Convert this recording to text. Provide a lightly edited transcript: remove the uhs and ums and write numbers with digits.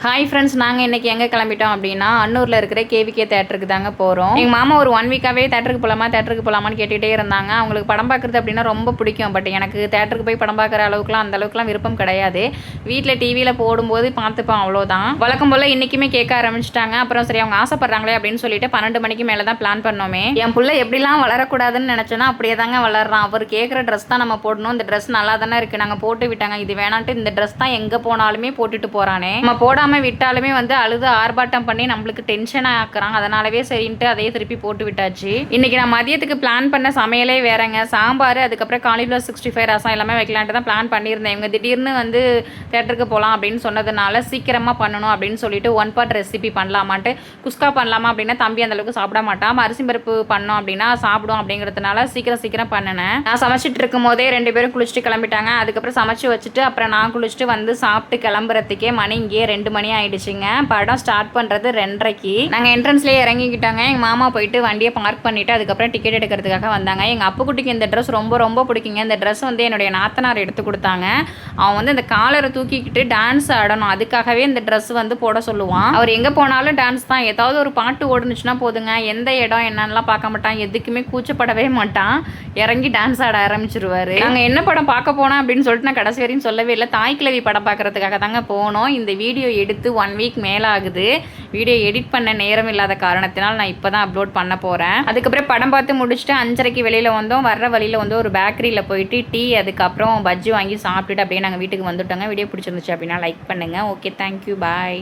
Hi friends, நாங்கள் இன்றைக்கி எங்கே கிளம்பிட்டோம் அப்படின்னா அன்னூரில் இருக்கிற கேவிகே தேட்டருக்கு தாங்க போகிறோம். எங்கள் மாமா ஒரு 1 வீக்காகவே தேட்டருக்கு போகலாமான்னு கேட்டுகிட்டே இருந்தாங்க. அவங்களுக்கு படம் பார்க்குறது அப்படின்னா ரொம்ப பிடிக்கும். பட் எனக்கு தேட்டருக்கு போய் படம் பார்க்குற அளவுக்குலாம் அந்த அளவுக்குலாம் விருப்பம் கிடையாது. வீட்டில் டிவியில் போடும்போது பார்த்துப்போம், அவ்வளோதான். வழக்கம் போல் இன்றைக்குமே கேட்க ஆரம்பிச்சிட்டாங்க. அப்புறம் சரி, அவங்க ஆசைப்படுறாங்களே அப்படின்னு சொல்லிட்டு 12 மணிக்கு மேலே தான் பிளான் பண்ணோமே. என் பிள்ளை எப்படிலாம் வளரக்கூடாதுன்னு நினச்சோன்னா அப்படியே தாங்க வளர்றான். அவர் கேட்குற ட்ரெஸ் தான் நம்ம போடணும். இந்த ட்ரெஸ் நல்லா தானே இருக்குது, நாங்கள் போட்டு விட்டாங்க, இது வேணான்ட்டு இந்த ட்ரெஸ் தான் எங்கே போனாலுமே போட்டுட்டு போகிறானே. நம்ம போடாமல் விட்டாலுமே வந்து அழுது ஆர்ப்பாட்டம் பண்ணி நம்மளுக்கு டென்ஷன் ஆக்குறாங்க. அதனாலவே சரின்ட்டு அதையே திருப்பி போட்டு விட்டாச்சு. இன்னைக்கு நான் மதியத்துக்கு பிளான் பண்ண சமையலே வேறங்க. சாம்பார், அதுக்கப்புறம் காலிஃப்ளவர் 65 ரசம் எல்லாமே வைக்கலான்ட்டு தான் பிளான் பண்ணியிருந்தேன். இவங்க திடீர்னு வந்து தேட்டருக்கு போகலாம் அப்படின்னு சொன்னதுனால சீக்கிரமாக பண்ணணும் அப்படின்னு சொல்லிட்டு 1 பார்ட் ரெசிபி பண்ணலாமான்ட்டு. குஸ்கா பண்ணலாமா அப்படின்னா தம்பி அந்தளவுக்கு சாப்பிட மாட்டான். அரிசி பருப்பு பண்ணோம் அப்படின்னா சாப்பிடும் அப்படிங்கிறதுனால சீக்கிரம் பண்ணினேன். நான் சமைச்சிட்டு இருக்கும் போதே 2 பேரும் குளிச்சுட்டு கிளம்பிட்டாங்க. அதுக்கப்புறம் சமைச்சு வச்சுட்டு அப்புறம் நான் குளிச்சுட்டு வந்து சாப்பிட்டு கிளம்புறதுக்கே மணி இங்கே 2 மணி ஆயிடுச்சுங்க. படம் ஸ்டார்ட் பண்றது 2:30க்கு. நாங்கள் என்ட்ரன்ஸ்லேயே இறங்கிக்கிட்டாங்க. எங்கள் மாமா போயிட்டு வண்டியை பார்க் பண்ணிட்டு அதுக்கப்புறம் டிக்கெட் எடுக்கிறதுக்காக வந்தாங்க. எங்கள் அப்புக்குட்டிக்கு இந்த ட்ரெஸ் ரொம்ப பிடிக்குங்க. இந்த ட்ரெஸ் வந்து என்னுடைய நாத்தனார் எடுத்து கொடுத்தாங்க. அவன் வந்து இந்த காலரை தூக்கிக்கிட்டு டான்ஸ் ஆடணும், அதுக்காகவே இந்த ட்ரெஸ் வந்து போட சொல்லுவான். அவர் எங்கே போனாலும் டான்ஸ் தான். ஏதாவது ஒரு பாட்டு ஓடுனுச்சுன்னா போதுங்க, எந்த இடம் என்னன்னெலாம் பார்க்க மாட்டான், எதுக்குமே கூச்சப்படவே மாட்டான், இறங்கி டான்ஸ் ஆட ஆரம்பிச்சிருவாரு. நாங்கள் என்ன படம் பார்க்க போனோம் அப்படின்னு சொல்லிட்டு நான் கடைசி வரையும் சொல்லவே இல்லை. தாய்க்கிழவி படம் பார்க்கறதுக்காக தாங்க போனோம். இந்த வீடியோ எடுத்து 1 வீக் மேலே ஆகுது. வீடியோ எடிட் பண்ண நேரம் இல்லாத காரணத்தினால் நான் இப்போ தான் அப்லோட் பண்ண போகிறேன். அதுக்கப்புறம் படம் பார்த்து முடிச்சுட்டு 5:30க்கு வெளியில் வந்தோம். வர்ற வழியில் வந்து ஒரு பேக்கரியில் போயிட்டு டீ, அதுக்கப்புறம் பஜ்ஜி வாங்கி சாப்பிட்டுட்டு அப்படியே நாங்கள் வீட்டுக்கு வந்துட்டோங்க. வீடியோ பிடிச்சிருந்துச்சு அப்படின்னா லைக் பண்ணுங்கள். ஓகே, தேங்க்யூ, பாய்.